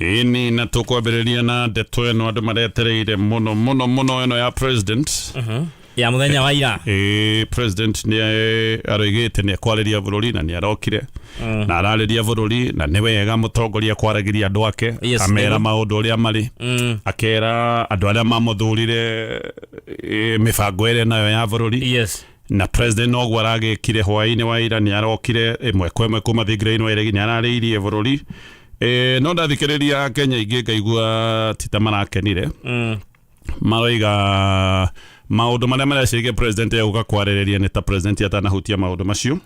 Ini na tukwambĩrĩria na ndeto ĩno andũ maretereire muno ĩno ya president. Ya muthenya wa ira. President ni aroigĩte ni ekwarĩria bũrũri na ni arokire. Na ararĩria bũrũri na nĩ wega mũtongoria kwaragiria andũ ake, amera maũndũ ũrĩa marĩ. Akera andũ arĩa mamũthurire mĩbango ĩrĩa nayo ya bũrũri. Yes. Na president no gwaragĩkire hwaĩ-inĩ wa ira ni arokire ĩmwe kwa ĩmwe kuma thigirainĩ wa iregi ni ararĩirie bũrũri. No ndathikĩrĩria Kenya ingĩ ngaigua tita marakenire. Maroiga maũndũ marĩa mareciria president yauga kwarĩrĩria nĩ ta president atanahutia maũndũ macio.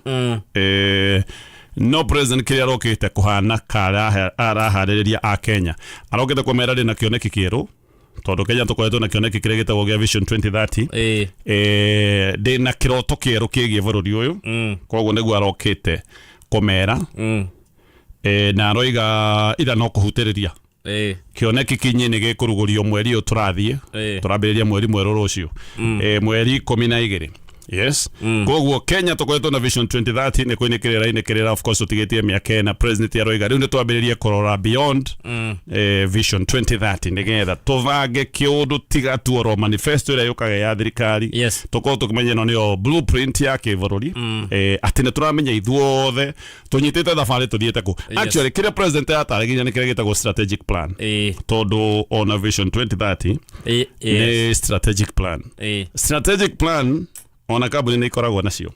No president kĩrĩa arokĩte kũhana araharĩrĩria a Kenya arokĩte kwamera rĩ na kĩoneki kĩerũ tondũ Kenya tũkoretwo na kĩoneki kĩrĩa gĩtagwo gĩa Vision 2030. Ndĩ na kĩroto kĩerũ kĩgiĩ bũrũri ũyũ, koguo nĩguo arokĩte kũmera. Na aroiga ira no kũhutĩrĩria kĩoneki kinyi nĩ gĩkũrugũrio mweri ũyũ tũrathiĩ, tũrambĩrĩria mweri mwerũ rũciũ, mweri 12. Yes. Koguo Kenya tukoretwo na Vision 2030 nĩ kũinĩkĩrĩra of course ũtigĩtie mĩaka na president aroiga rĩu nĩ twambĩrĩrie kũrora beyond Vision 2030 nĩgetha tũvange kĩũndũ tiga tuoro manifesto ĩrĩa yũkaga ya thirikari. Tukorwo tũkĩmenya ĩno nĩyo blueprint ya kĩbũrũri, atĩ nĩ tũramenya ithuothe tũnyitĩte thabarĩ tũthiĩte kũ. Actually kĩrĩa president atarĩgiria nĩ kĩrĩa gĩtagwo strategic plan, tondũ ona Vision 2030 nĩ strategic plan. Strategic plan ona kabuni nĩ ikoragwo nacio.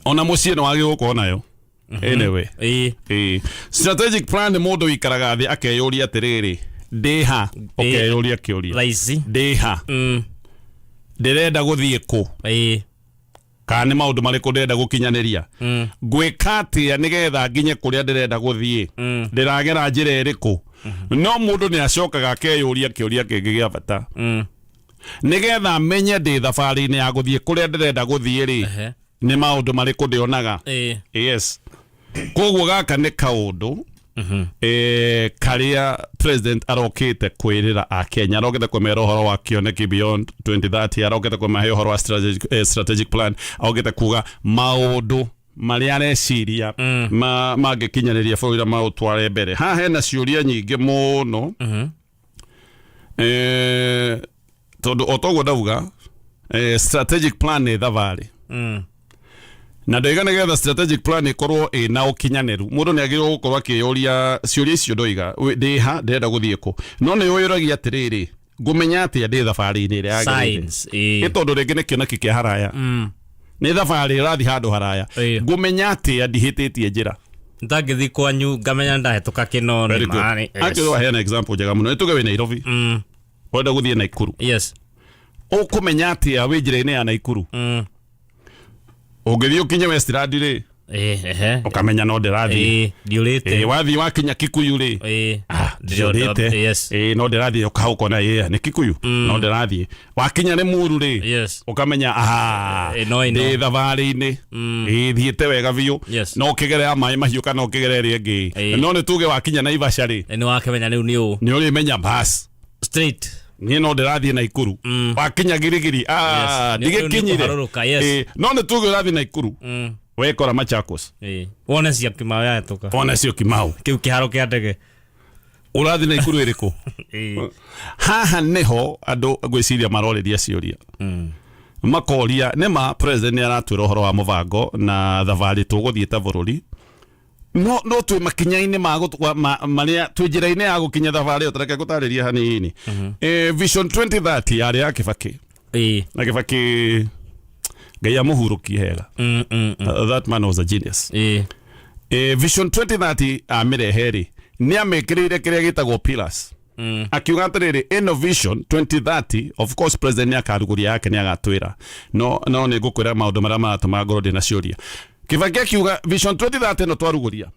Ona mũciĩ nĩ wagĩ gũkorwo nayo. Anyway. Strategic plan nĩ mũndũ wikaraga thĩ akeyũria atĩrĩrĩ, ndĩha, ũkeyũria kĩũria. Ndĩha. Ndĩrenda gũthiĩ kũ? Kana nĩ maũndũ marĩkũ ndĩrenda gũkinyanĩria? Ngwĩka atĩa nĩgetha nginye kũrĩa ndĩrenda gũthiĩ? Ndĩragera njĩra ĩrĩkũ? No mũndũ nĩ acokaga akeyũria kĩũria kĩngĩ gĩa bata. Nigetha menye ndĩ thabarĩ-inĩ ya gũthiĩ kũrĩa ndĩrenda gũthiĩ rĩ, nĩ maũndũ marĩkũ ndĩonaga. Yes. Koguo gaka nĩ kaũndũ karĩa president arokĩte kwĩrĩra a Kenya, arokĩte kũmera ũhoro wa kĩoneki beyond 2030, arokĩte kũmahe ũhoro wa strategic plan, arokĩte kuga maũndũ marĩa areciria mangĩkinyanĩria bũrũri na maũtware mbere. Haha hena ciũria nyingĩ mũno. Todo otogo dauga strategic plan nĩ thabarĩ. Na ndaiga nĩgetha strategic plan ĩkorwo ĩna ũkinyanĩru, mũndũ nĩ agĩrĩirwo gũkorwo akĩyũria ciũria icio ndoiga ndĩha ndĩrenda gũthiĩ kũ. No nĩ yũragia atĩrĩrĩ, ngũmenya atĩa ndĩ thabarĩ-inĩ ĩrĩa yagĩrĩire. Tondũ rĩngĩ nĩ kĩoneki kĩa haraya, nĩ thabarĩ ĩrathiĩ handũ haraya, ngũmenya atĩa ndihĩtĩtie njĩra. Ndagĩthiĩ kwanyu ngamenya ndahĩtũka kĩnoni mani. Akĩrwo heana example njega mũno, nĩtuge wĩ Nairobi, wenda gũthiĩ Naikuru. Yes. Ũkũmenya atĩa wĩ njĩra-inĩ ya Naikuru? Ũngĩthiĩ ũkinye Westland rĩ, ũkamenya no ndĩrathiĩ. Ndiũrĩte. Wathiĩ wakinya Kikuyu rĩ, ndiũrĩte. No ndĩrathiĩ ũkona nĩ Kikuyu, no ndĩrathiĩ. Wakinya Limuru rĩ, ũkamenya ndĩ thabarĩ-inĩ, thiĩte wega biũ. No ũkĩgerera maĩ mahiũ kana ũkĩgerera ĩrĩa ĩngĩ. No nĩ tuge wakinya Naivasha rĩ, nĩ wakĩmenya rĩu nĩ ũrĩmenya bas straight. Niĩ no ndĩrathiĩ Naikuru. Wakinya Girigiri, ndigĩkinyire. No nĩ tuge ũrathiĩ Naikuru, wekora Machakos. Wone cia Kimau yahĩtũka. Wone cio Kimau. Kĩu kĩharo kĩa ndege. Ũrathiĩ Naikuru ĩrĩkũ? Haha nĩho andũ ngwĩciria marorĩria ciũria. Makoria nĩma president nĩ aratwĩra ũhoro wa mũbango na thabarĩ tũgũthiĩ ta bũrũri. No twĩ makinya-inĩ marĩa twĩ njĩra-inĩ ya gũkinya thabarĩ, ũtareke gũtarĩria hanini. Vision 2030 yarĩ ya Kibaki. Na Kibaki Ngai amũhurũkie hega. That man was a genius. Vision 2030 amĩrehe rĩ, nĩ amĩkĩrĩire kĩrĩa gĩtagwo pillars. Akiuga atĩrĩrĩ, ĩno Vision 2030 of course president nĩ akarugũria yake nĩ agatwĩra. No nĩ ngũkwĩra maũndũ marĩa maratũma ngorwo ndĩ na ciũria. Kibaki akiuga Vision 2030 no twarugũria.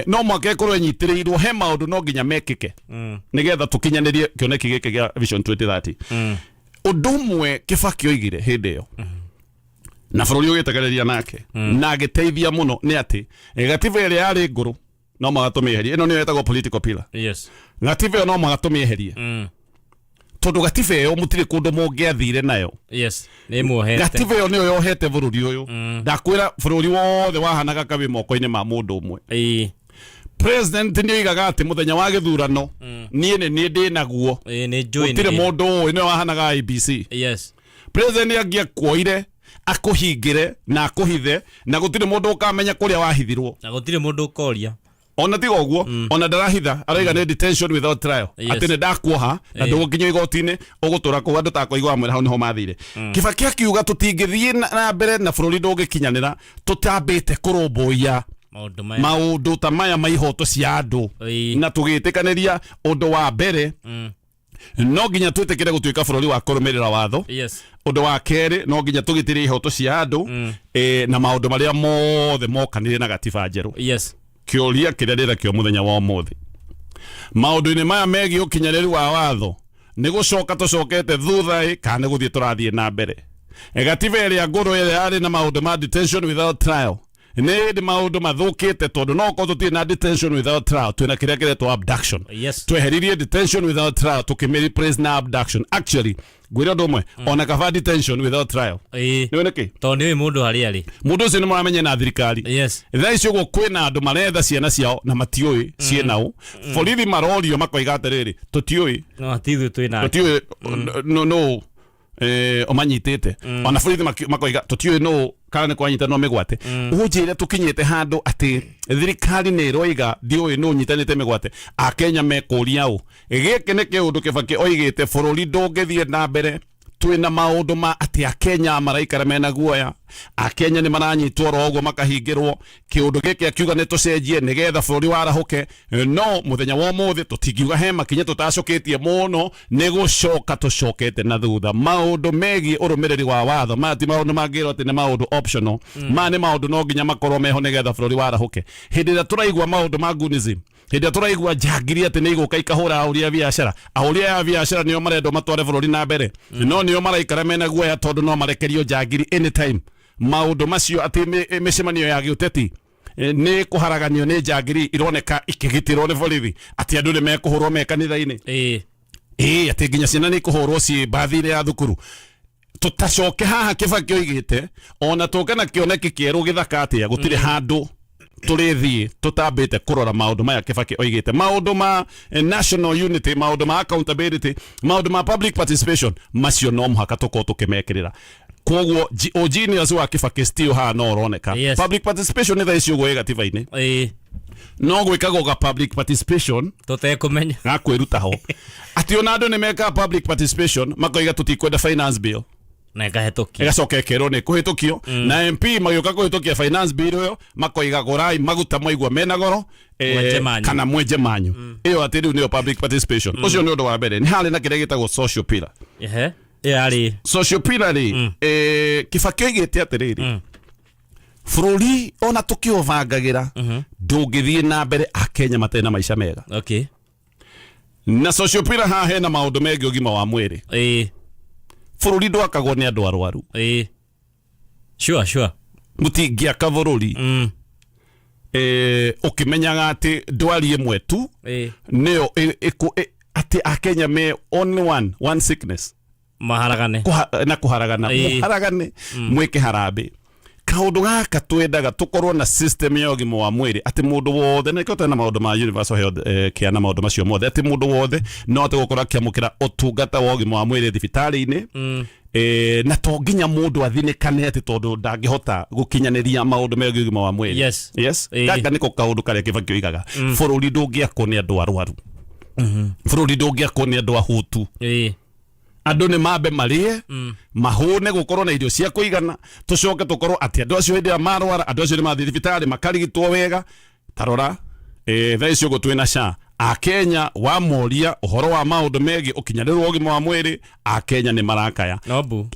No mwaka ĩkorwo ĩnyitĩrĩirwo he maũndũ no nginya mekĩke nĩgetha tũkinyanĩrie kĩoneki gĩkĩ gĩa Vision 2030. Ũndũ ũmwe Kibaki oigire hĩndĩ ĩyo, na bũrũri ũgĩtegereria nake na agĩteithia mũno, nĩ atĩ gatiba ĩrĩa yarĩ ngũrũ no magatũmĩeherie. Ĩno nĩyo yetagwo political pillar. Gatiba ĩyo no magatũmĩeherie. Tondu gatiba ĩyo mũtirĩ kũndũ mũngĩathire nayo. Nĩ muohete. Gatiba ĩyo nĩyo yohete bũrũri ũyũ. Ndakwĩra bũrũri wothe wahanaga kabĩ moko-inĩ ma mũndũ ũmwe. president ni igaga ati muthenya wa githurano nie ni ndi naguo ni join utire mundu ni wahanaga IBC yes president agia kuoire akuhingire na akuhithe na gutire mundu ukamenya kuria wahithirwo na gutire mundu ukoria ona tiga uguo ona darahitha araiga ni detention without trial ati ni ndakuoha na ndugunyo igotine ugutura ku andu takwa igwa mwera niho mathire Kibaki akiuga tutingithie na mbere na bururi ndungikinyanira tutambite kurumbuia maundu ta maya maihoto cia andu na tugitikaniria undu wa mbere no nginya twitikire gutuika bururi wa kurumirira watho undu wa keri no nginya tugitirie ihoto cia andu na maundu maria mothe mokanire na gatiba njeru kiuria kiria rira kio muthenya wa umuthi maundu-ini maya megi ukinyaniru wa watho ni gucoka tucokete thutha kana guthie turathie na mbere gatiba iria nguru iria yari na maundu ma detention without trial ni maundu mathukite tondu no ko tutie na detention without trial twina kiria kiretwo abduction tweheririe detention without trial tukimiri prisoner abduction actually gwira ndomwe ona kava detention without trial ni woneke tondu ni mundu hari mundu ucio ni muramenye na thirikari thaa icio go kwina andu maretha ciana ciao na matiui cienao borithi marorio makoiga atiriri tutiui no tithu twina tutiui no omanyitite ona borithi makoiga tutiui no kana ni kwanyita no migwate ujire tukinyite handu ati thirikari ni roiga ndiui no nyitanite migwate akenya mekuria u giki ni kiundu Kibaki oigite bururi ndungithie na mbere twina maundu ma ati akenya maraikara mena guoya akenya ni maranyitwo rogo makahingirwo kiundu giki akiuga ni tucenjie nigetha bururi warahuke no muthenya wa umuthi tutingiuga he makinya tutacoketie muno ni gucoka tucokete na thutha maundu megi urumiriri wa watho mati maundu mangiro ati ni maundu optional ma ni maundu no nginya makorwo meho nigetha bururi warahuke hindi ira turaigwa maundu ma gunism hindi turaigwa jagiri ati ni iguka ikahura auria biashara ya biashara nio marendo matware bururi na mbere no nio maraikara mena guoya tondu no marekerio jagiri anytime maundu macio ati micemanio ya giuteti ni kuharaganio ni jagiri ironeka ikigitirwo ni borithi ati andu ni mekuhurwo me kanitha-ini ati nginya ciana ni kuhurwo ci bathi-ini ya thukuru tutacoke haha Kibaki oigite ona tukana kioneki kieru githaka atia gutire handu turithie tutambite kurora maundu maya Kibaki oigite maundu ma national unity maundu ma accountability maundu ma public participation macio no muhaka tuko tukimekirira koguo genius wa Kibaki still ha no uroneka public participation ni thaicio gwe gatiba-ini no gwikago ga public participation tutekumenya gakwiruta ho ati ona andu ni meka public participation makoiga tutikwenda finance bill na gahetokio gacoke kero ni kuhitukio na MP magioka kuhitukia finance bill yo makoiga gorai maguta moigwa mena goro kana mwenje manyu iyo ati riu ni public participation ucio ni undu wa mbere ni hali na kiria gitagwo social pillar yari social pillar Kibaki oigite atiriri bururi ona tukiovangagira ndungithie na mbere akenya matena maisha mega na social pillar ha hena maundu megi ugima wa mwiri bururi ndwakagwo ni andu arwaru sure mutingiaka bururi ukimenyaga ati ndwari imwe tu nio ati akenya me only one sickness maharagane na kuharagana muharagane mwike harambe kaundu gaka twendaga tukorwo na system ya ugima wa mwiri ati mundu wothe na ikota na maundu ma universal health kia na maundu macio mothe ati mundu wothe no ati gukora kiamukira utungata wa ugima wa mwiri thibitari-ini na to nginya mundu athinikane ati tondu ndangihota gukinyaniria maundu megi ugima wa mwiri yes gaka niko kaundu karia Kibaki oigaga bururi ndungiakwo ni andu arwaru bururi ndungiakwo ni andu ahutu andu ni mambe marie mahune gukorwo na irio cia kuigana tucoke tukorwo ati andu acio hindi marwara andu acio ni mathi thibitari makarigitwo wega tarora thaa icio go twina SHA akenya wa moria uhoro wa maundu megi ukinyaniru ugima wa mwiri akenya ni marakaya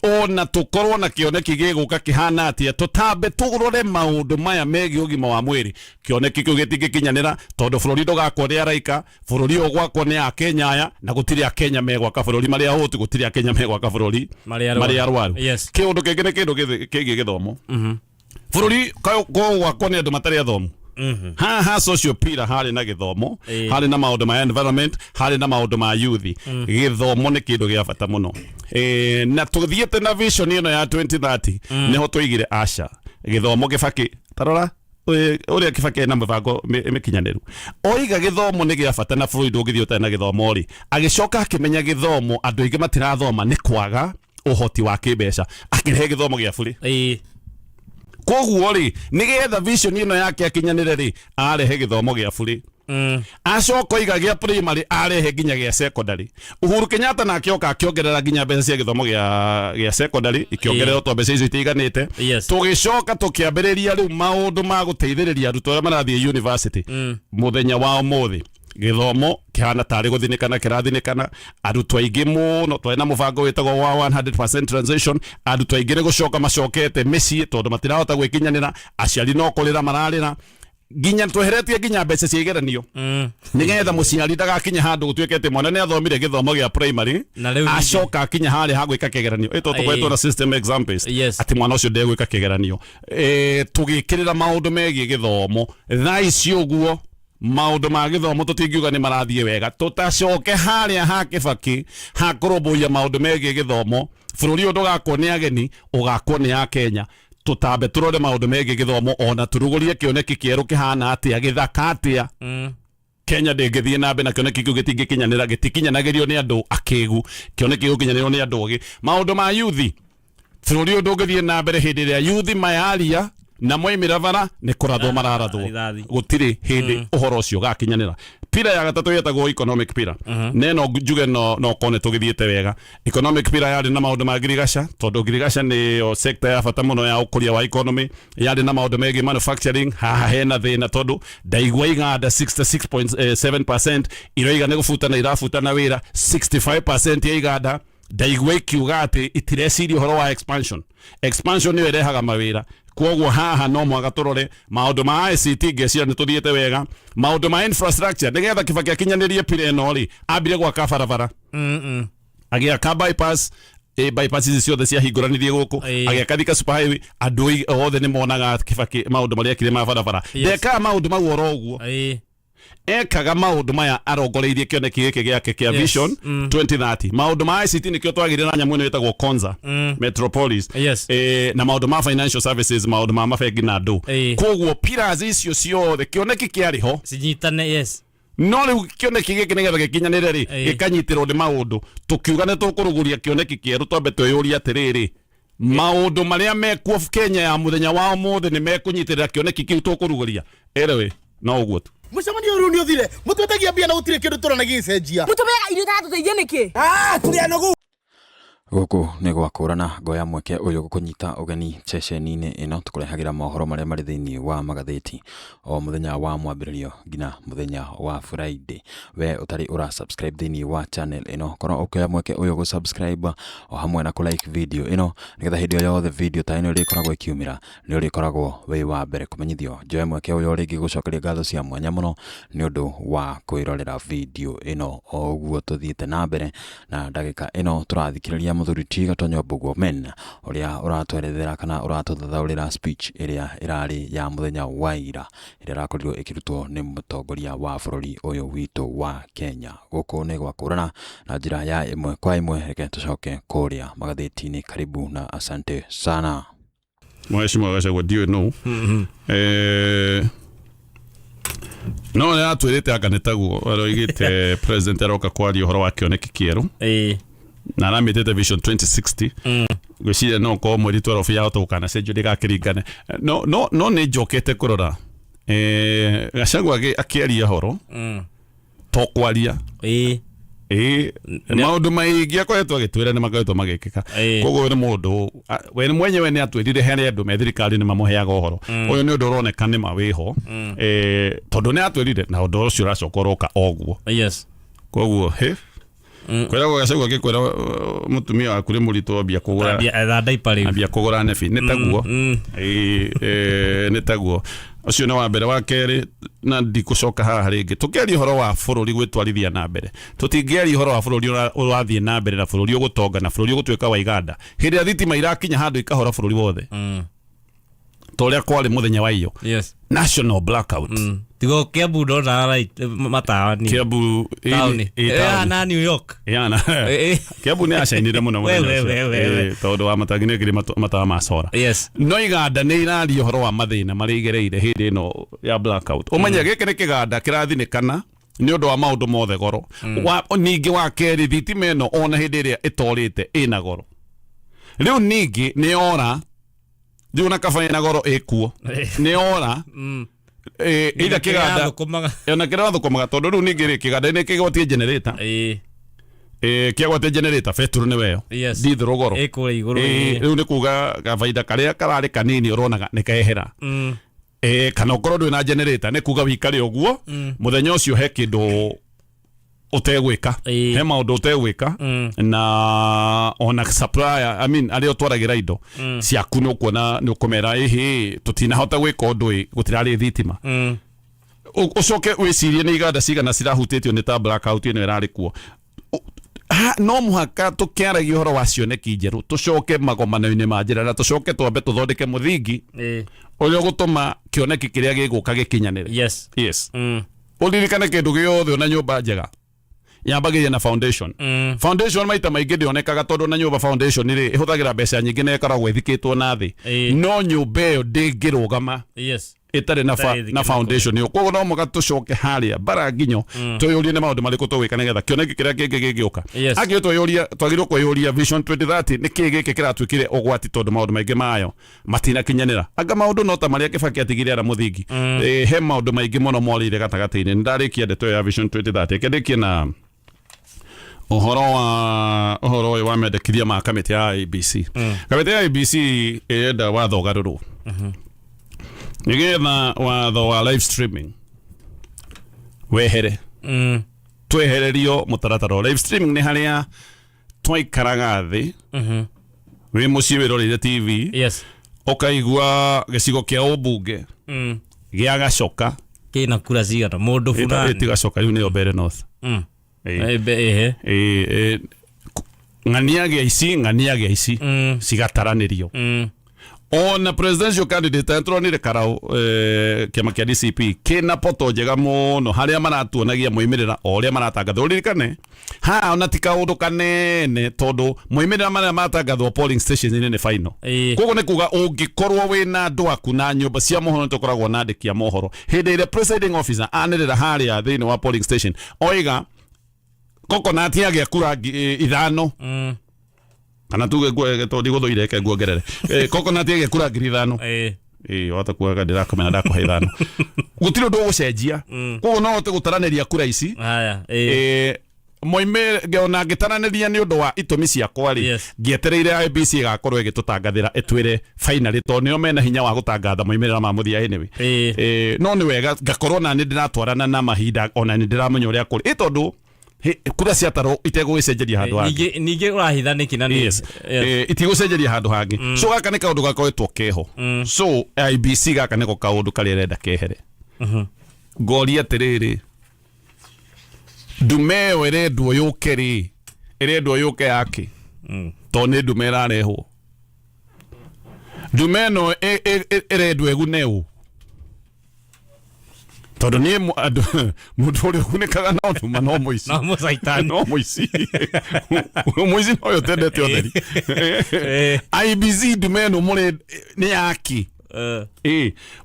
ona tukorwo na kioneki giguka kihana atia tutambe tugurore maundu maya megi ugima wa mwiri kioneki kiu gitingikinyanira tondu bururi ndugakwo ni araika bururi ugwakwo ni akenya aya na gutiri akenya megwaka bururi maria hutu gutiri akenya megwaka bururi maria arwaru kiundu kingi ni kindu kingi githomo bururi gwakwo ni andu matari athomu ha social pillar hari na githomo hari na maundu ma environment hari na maundu ma youth githomo ni kindu gia bata muno na tuthiete na vision ino ya 2030 niho tuigire aca githomo Kibaki tarora uria Kibaki na mubango mikinyaneru oiga githomo ni gia bata na bũrũri ndũngĩthiĩ ũtarĩ na gĩthomo ri agĩcoka akĩmenya gĩthomo andũ aingĩ matirathoma nĩ kwaga ũhoti wa kĩmbeca akĩrehe gĩthomo gĩa bũrĩ koguo ri nigetha vision ino yake akinyanire ri arehe gĩthomo gĩa bũrĩ acoka oiga gĩa primary arehe nginya gĩa secondary Uhuru Kenyatta na akĩoka akĩongerera nginya mbeca cia gĩthomo gĩa secondary ikĩongererwo to mbeca icio itiganĩte tũgĩcoka tũkĩambĩrĩria rĩu maũndũ ma gũteithĩrĩria arutwo arĩa marathiĩ university mũthenya wa ũmũthĩ gĩthomo kĩhana tarĩ gũthinĩkana kĩrathinĩkana arutwo aingĩ mũno twarĩ na mũbango wĩtagwo wa 100% transition arutwo aingĩ nĩ gũcoka macokete mĩciĩ tondũ matirahota gwĩkinyanĩra aciari no kũrĩra mararĩra nginya tweheretie nginya mbeca cia igeranio nigetha mũciari ndagakinya handũ gũtuĩkĩte mwana nĩ athomire gĩthomo gĩa primary acoka akinya harĩa ha gwĩka kĩgeranio tũkoretwo na system exam based atĩ mwana ũcio ndegwĩka kĩgeranio tũgĩkĩrĩra maũndũ megiĩ gĩthomo thaa ici ũguo maũndũ ma gĩthomo tũtingiuga nĩ marathiĩ wega tũtacoke harĩa ha Kibaki ha kũrũmbũiya maũndũ megiĩ gĩthomo bũrũri ũyũ ndũgakwo nĩ ageni ũgakwo nĩ a Kenya tutambe tũrore maũndũ megiĩ gĩthomo ona tũrugũrie kĩoneki kĩerũ kĩhana atĩa gĩthaka atĩa Kenya ndĩngĩthiĩ na mbere na kĩoneki kĩu gĩtingĩkinyanĩra gĩtikinyanagĩrio nĩ andũ akĩgu kĩoneki kĩu gĩkinyanĩrio nĩ andũ ogĩ maũndũ ma yuthi bũrũri ũyũ ndũngĩthiĩ na mbere hĩndĩ ĩrĩa yuthi mayaria na moimĩra bara nĩ kũrathwo mararathwo gũtirĩ hĩndĩ ũhoro ũcio gakinyanĩra pira ya gatatũ yetagwo economic pira neno njuge no kone tũgĩthiĩte wega economic pira yarĩ na maũndũ ma girigasha tondũ girigasha nĩyo sector ya bata mũno ya ũkũria wa economy yarĩ na maũndũ megiĩ manufacturing haha hena thĩna tondũ ndaigua iganda 66.7% iroiga nĩ gũbutana irabutana wĩra 65% ya iganda ndaigua ikiuga atĩ itireciria ũhoro wa expansion nĩyo ĩrehaga mawĩra koguo haha no mwaga tũrore maũndũ ma ICT ngeciria nĩ tũthiĩte wega maũndũ ma infrastructure nĩgetha Kibaki akinyanĩrie pira ĩno rĩ ambire gwaka barabara agĩaka bypass ici ciothe ciahingũranirie gũkũ agĩaka Thika super highway andũ othe nĩ monaga Kibaki maũndũ marĩa ekire ma barabara ndekaga maũndũ mau oro ũguo ekaga maũndũ maya arongoreirie kĩoneki gĩkĩ gĩake kĩa Vision 2030 maũndũ ma ICT nĩkĩo twagĩrĩra na nyamũ ĩno ĩtagwo Konza Metropolis na maũndũ ma financial services maũndũ ma mabengi na andũ koguo pillars icio ciothe kĩoneki kĩarĩ ho cinyitane no rĩu kĩoneki gĩkĩ nĩgetha gĩkinyanĩre rĩ gĩkanyitĩrwo nĩ maũndũ tũkiuga nĩ tũkũrũgũria kĩoneki kĩerũ twambe twĩyũrie atĩrĩrĩ maũndũ marĩa mekuo Kenya ya mũthenya wa ũmũthĩ nĩ mekũnyitĩrĩra kĩoneki kĩu tũkũrũgũria erewe no ũguo tu mucemanio rĩu nĩ ũthire mũtwetagia mbia na gũtirĩ kĩndũ tũranagĩcenjia mũtũbeaga irio itatũteithia nĩkĩ tũrĩ anogu Gũkũ nĩ gwakũrana ngoya mweke ũyũ gũkũnyita ũgeni ceceni-inĩ ĩno tũkũrehagĩra mohoro marĩa marĩ thĩinĩ wa magathĩti o mũthenya wa mwambĩrĩrio nginya mũthenya wa Friday we ũtarĩ ũra subscribe thĩinĩ wa channel ĩno korwo ũkĩoya mweke ũyũ gũ subscribe o hamwe na kũ like video ĩno nĩgetha hĩndĩ o yothe video ta ĩno ĩrĩkoragwo ĩkiumĩra nĩ ũrĩkoragwo wĩ wa mbere kũmenyithio njoya mweke ũyũ rĩngĩ gũcokeria ngatho cia mwanya mũno nĩ ũndũ wa kwĩrorera video ĩno o ũguo tũthiĩte na mbere na ndagĩka ĩno tũrathikĩrĩria Mũthuri Ti Gatonyo Bogomen ũrĩa ũratwerethera kana ũratũthathaũrĩra speech ĩrĩa ĩrarĩ ya mũthenya wa ira ĩrĩa ĩrakorirwo ĩkĩrutwo nĩ mũtongoria wa bũrũri ũyũ witũ wa Kenya gũkũ nĩ gwakũrana na njĩra ya ĩmwe kwa ĩmwe reke tũcoke kũrĩa magathĩti-inĩ karibu na asante sana Mheshimiwa Gachagua ndiyo no nĩ atwĩrĩte anga nĩ taguo aroigĩte president aroka kwaria ũhoro wa kĩoneki kĩerũ na aramĩtĩte Vision 2060 gwĩciria no ko mweri 12 ya gũtũkana cenjio ndĩgakĩringane no nĩ njokete kũrora Gachagua akĩaria horo to kwaria maũndũ maingĩ akoretwo agĩtwĩra nĩ makoretwo magĩkĩka koguo nĩ mũndũ we mwenyewe nĩ atwĩrire harĩ andũ me thirikari nĩ mamũheaga ũhoro ũyũ nĩ ũndũ ũroneka nĩ mawĩho tondũ nĩ atwĩrire na ũndũ ũcio ũracoka ũroka oguo koguo kwĩragwo Gachagua agĩkwĩra mũtumia waku nĩ mũritũ ambia kũgũra nebi nĩ taguo nĩ taguo ũcio nĩ wa mbere wa kerĩ na ndikũcoka haha rĩngĩ tũkĩaria ũhoro wa bũrũri gwĩtwarithia na mbere tũtingĩaria ũhoro wa bũrũri ũrathiĩ na mbere na bũrũri ũgũtonga na bũrũri ũgũtuĩka wa iganda hĩndĩ ĩrĩa thitima irakinya handũ ikahora bũrũri wothe toria kwari muthenya wa iyo yes national blackout tigo Kiambu ndo na right matawa ni Kiambu na New York yana Kiambu ni ashainire muno tondu wa matagine kiri matawa macora yes no iganda ni irario horo wa mathina marigereire hindi no ya blackout umenya gike ni kiganda kirathinikana ni undu wa maundu mothe goro ningi wa keri thitima ino ona hindi iria itorite ina goro riu ningi ni ora riu na kaba ina goro ikuo ni ora ida kiganda ona kira thukumaga tondu riu ningi ri kiganda ni kigwatie generator kiagwatie generator feturu ni weyo dithiro goro riu ni kuga gabaida karia karari kanini uronaga ni kahera kana okorwo ndwi na generator ni kuga wikare uguo muthenya ucio he kindu utegwika he maundu utegwika na ona supplier I mean ari otwaragira indo ciaku ni ukuona ni ukomera ihi tutinahota gwika undu gutirari thitima ucoke wicirie ni iganda cigana cirahutitio ni ta blackout ino irari kuo no muhaka tukiaragia horo wa cioneki njeru tucoke magomano-ini ma njira na tucoke twambe tuthondeke muthingi uria gutuma kioneki kiria giguka gikinyanire yes uririkane kindu giothe na nyumba njega yambagiria na foundation foundation maita maingi ndionekaga tondu na nyumba foundation ri ihuthagira mbeca nyingi na ikoragwo ithikitwo na thi no nyumba iyo ndingirugama itari na foundation yo koguo no muga tucoke haria bara nginyo tuyurie ni maundu mariku tugwika nigetha kioneki kiria kingi gigiuka agio tuyuria twagirwo kwiyuria vision 2030 ni kigi kiratwikire ugwati tondu maundu maingi mayo matina kinyanira anga maundu no ta maria Kibaki atigire ara muthingi he maundu maingi muno morire gatagati-ini ndarikia ndeto ya vision 2030 kendikie na uhoro wa mendekithia ma kamiti ya IBC kamiti ya IBC enda watho garuru nigetha watho wa live streaming wehere twehererio mutaratara wa live streaming ni haria twaikaraga thi wi mucii wirorire TV ukaigua gicigo kia ubunge gia Gacoka kina kura cigana mundu fulani Gacoka riu niyo Mbere North ng'ania gia ici cigataranirio ona presidential candidate Anthony Karau kiama kia DCP kina poto njega muno haria maratuonagia moimirira oria maratangatha uririkane ha ona tika undu kanene tondu moimirira maria maratangathwo polling stations ni final koguo ni kuga ungikorwo wina andu aku na nyumba cia mohoro tukoragwo na andikia mohoro hindi ire presiding officer anirira haria thini wa polling station oiga Coconut yagia kura ithano kana tuge todi guthuire ke nguongerere Coconut yagia kura 5,000 wata kuaga ndirakomena ndakuhe ithano gutiri undu gucenjia koguo no hote gutaraniria kura ici haya moime ngeona ngitaraniria ni undu wa itumi ciakwa ri ngietereire IBC igakorwo igitutangathira etwire finally to nio mena hinya wa gutangatha moimirira ma muthia anyway no ni wega ngakorwo na ni ndiratwarana na mahinda ona ni ndiramenya uria kuri tondu kura cia taro itegwicenjeria handu hangi ningi urahithaniki na ni itigucenjeria handu hangi so gaka ni kaundu gakoretwo keho so IBC gaka niko kaundu kari renda kehere ngoria tiriri ndume yo irendwo yuke ri irendwo yuke yake to ni ndume irarehwo ndume no irendwo eguneu tondu ni mundu uri kunikaga no nduma no muici no mucaitani no muici muici no yo tendete otheri IBC ndume no muri ni yaki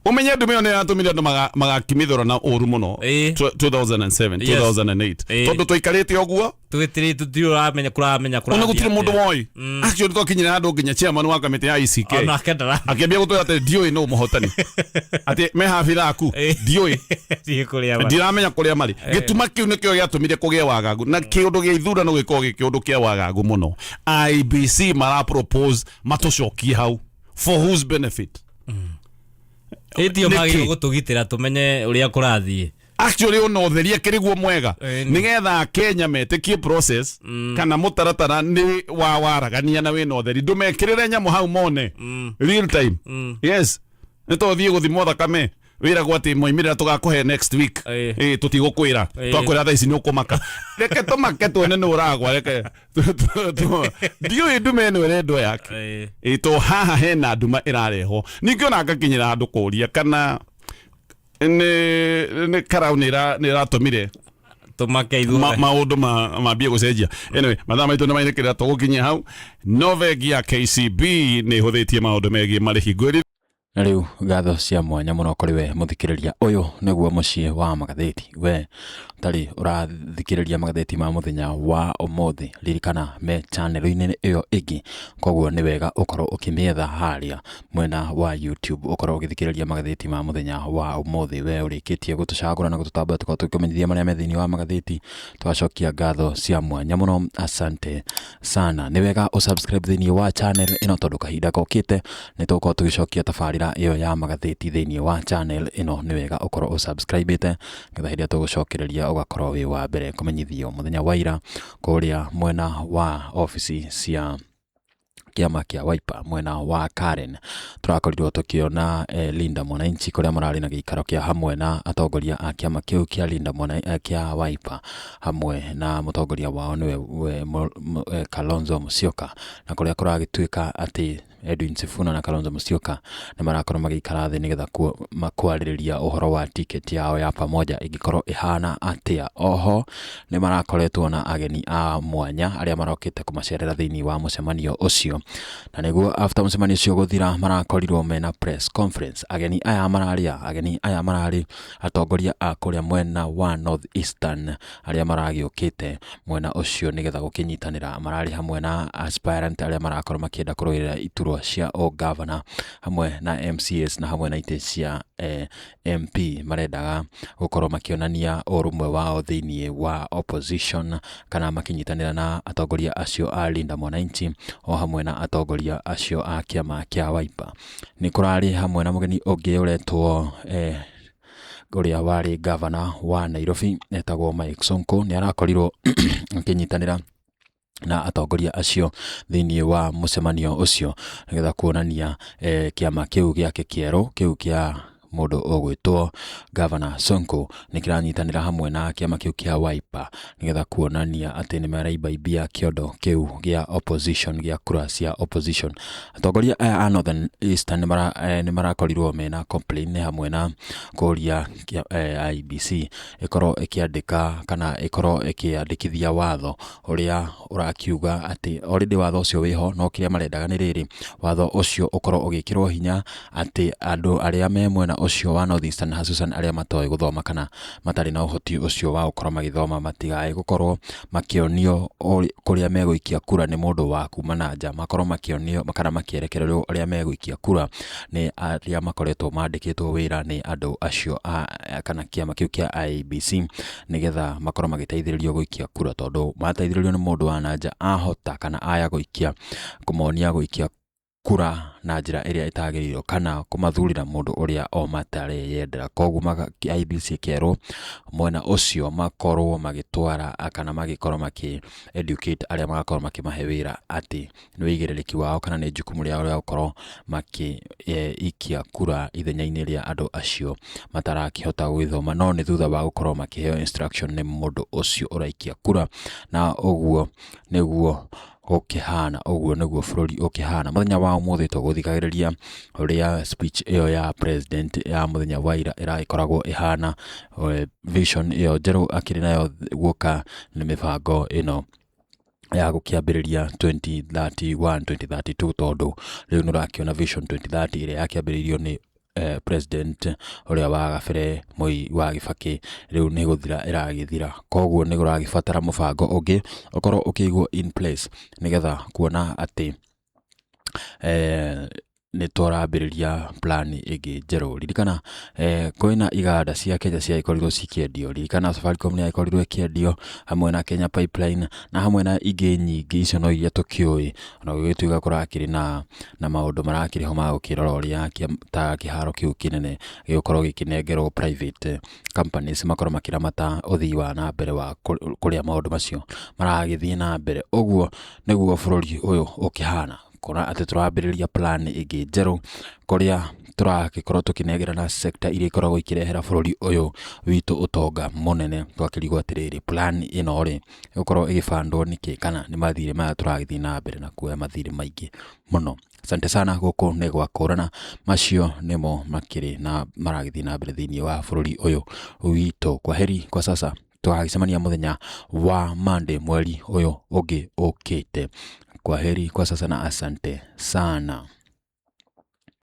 umenye ndume ne atumire andu magakimithora na uru muno 2007 2008 tondu twikarite oguo twitiri tutiuramenya kuramenya ona gutire mundu moi actually twakinyira andu nginya chairman wa kamiti ya ICK akiambia gutu ate dioi no muhotani ati me hafira aku dioi ndiramenya kuria mari gituma kiu nikio giatumire kugia wagagu na kiundu gia ithurano giko kiundu kia wagagu muno IBC mara propose matucokie hau for whose benefit Etio magi gutugitira tumenye uria kurathie actually ono theria kiriguo mwega nigetha Kenya metekie process kana mutaratara ni wa waragania na wino theri ndumekirire nyamu hau mone real time yes nito thie guthimo thakame wira gwati moimirira tugakuhe next week tutigukwira twakwira thaa ici ni ukumaka reke tumake tuone ni uragwa reke ndiu ndume ino irendo yake to haha hena nduma irareho ningi ona ngakinyira andu kuria kana ni karau ni ratumire tumake ithu maundu mambie gucenjia anyway mathaa maitu ni mainikirira tugukinyia hau Noveg ya KCB ni huthitie maundu megie marihi ngwiri na riu ngatho cia mwanya muno kuri we muthikiriria uyu niguo mucii wa magatheti we tari urathikiriria magatheti ma muthenya wa umuthi ririkana me channel-ini iyo ingi koguo ni wega ukorwo ukimietha haria mwena wa YouTube ukorwo ugithikiriria magatheti ma muthenya wa umuthi we urikitie gutucagura na gututambura tukorwo tukimenyithia maria me thiini wa magatheti twacokia ngatho cia mwanya muno asante sana ni wega usubscribe thiini wa channel ino tondu kahinda gokite ni tukorwo tugicokia tabarira iyo ya magatheti thiini wa channel ino ni wega ukorwo usubscribe-ite ngetha hiria tugucokereria ugakorwo wi wa mbere kumenyithio muthenya wa ira kuria mwena wa ofisi cia kiama kia Wiper mwena wa Karen turakorirwo tukiona Linda Mwananchi kuria marari na giikaro kia hamwe na atongoria a kiama kiu kia Linda Mwananchi kia Wiper hamwe na mutongoria wao niwe Kalonzo Musyoka na kuria kuragituika ati Edwin Sifuna na Kalonzo Musyoka ni marakorwo magikara thi nigetha makwaririria uhoro wa ticket yao ya pamoja igikorwo ihana atia. Oho ni marakoretwo na ageni a mwanya aria marokite kumacerera thiini wa mucemanio ucio na niguo after mucemanio ucio guthira marakorirwo mena press conference. Ageni aya marari atongoria a kuria mwena wa North Eastern aria maragiukite mwena ucio nigetha gukinyitanira marari hamwe na aspirant aria marakorwo makienda kuroirira ituro cia o governor hamwe na MCS na hamwe na ite cia MP marendaga gukorwo makionania urumwe wao thiini wa opposition kana makinyitanira na atongoria acio a Linda Mwananchi o hamwe na atongoria acio a kiama kia Wiper. Ni kurari hamwe na mugeni ungi uretwo uria wari governor wa Nairobi etagwo Mike Sonko ni arakorirwo akinyitanira na atongoria acio thiini wa mucemanio ucio nigetha kuonania kiama kiu giake kieru kiu kia mundu ogwitwo Governor Sonko nikiranyitanira hamwe na kiama kiu kia Wiper nigetha kuonania ati ni maraibaibia kiondo kiu gia opposition gia kura cia opposition. Atongoria a Northern Eastern ni marakorirwo mena complain hamwe na kuria IBC ikorwo ikiandika kana ikorwo ikiandikithia watho uria urakiuga ati already watho ucio wiho no kiria marendaga ni riri watho ucio ukorwo ugikirwo hinya ati andu aria me mwena ucio wa North Eastern hasusan aria matoe guthoma kana matari na uhoti ucio wa ukorwo magithoma matigae gukorwo makionio kuria meguikia kura ni mundu wa kuma na nja makorwo makionio kana makierekererwo aria meguikia kura ni aria makoretwo mandikitwo wira ni andu acio kana kiama kiu kia IBC nigetha makorwo magiteithiririo guikia kura tondu mateithiririo ni mundu wa nanja ahota kana aya guikia kumonia guikia kura na njira iria itagiririo kana kumathurira mundu uria o matare yendera. Koguo IBC kero mwena ucio makorwo magitwara kana magikorwo maki educate aria magakorwo makimahe wira ati ni wigiririki wao kana ni jukumu riao ria gukorwo maki ikia kura ithenya-ini ria andu acio matarakihota gwithoma no ni thutha wa gukorwo makiheo instruction ni mundu ucio uraikia kura na uguo niguo ukihana uguo niguo bururi ukihana. Muthenya wa umuthi tuguthikagiriria uria speech iyo ya president ya muthenya wa ira irakoragwo ihana vision iyo jeru akiri nayo guka ni mibango ino ya gukiambiriria 2031 2032 tondu riu nurakiona vision 2030 iria yakiambiririo ni president uria wa gabere Moi wa Kibaki riu ni guthira iragithira. Koguo ni guragibatara mubango ungi ukorwo ukigwo in place nigetha kuona ati ni twarambiriria plan igi njeru. Ririkana koina iganda cia Kenya cia ikorirwo cikiendio, ririkana Safaricom ni ikorirwo ikiendio hamwe na Kenya Pipeline na hamwe na ingi nyingi icio no iria tukioi ona gugituiga kurakiri na maundu marakiri ho ma gukirora uria ta kiharo kiu kinene gigukorwo gikinengerwo private companies makorwo makiramata uthii wa na mbere wa kuria maundu macio maragithie na mbere. Uguo niguo bururi uyu ukihana. tukona ati turambiriria plan igi njeru kuria turagikorwo tukinegera na sector iria ikoragwo ikirehera bururi uyu witu utonga munene twakirigwo atiriri plan ino ri gukorwo igibandwo niki kana ni mathire maya turagithii na mbere na kuoya mathire maingi muno. Asante sana, guku ni gwakũrana macio nimo makiri na maragithii na mbere thiini wa bururi uyu witu. Kwa heri kwa sasa, tugagicemania muthenya wa Monday mweri uyu ungi ukite. Kwa heri kwa sasa na asante sana.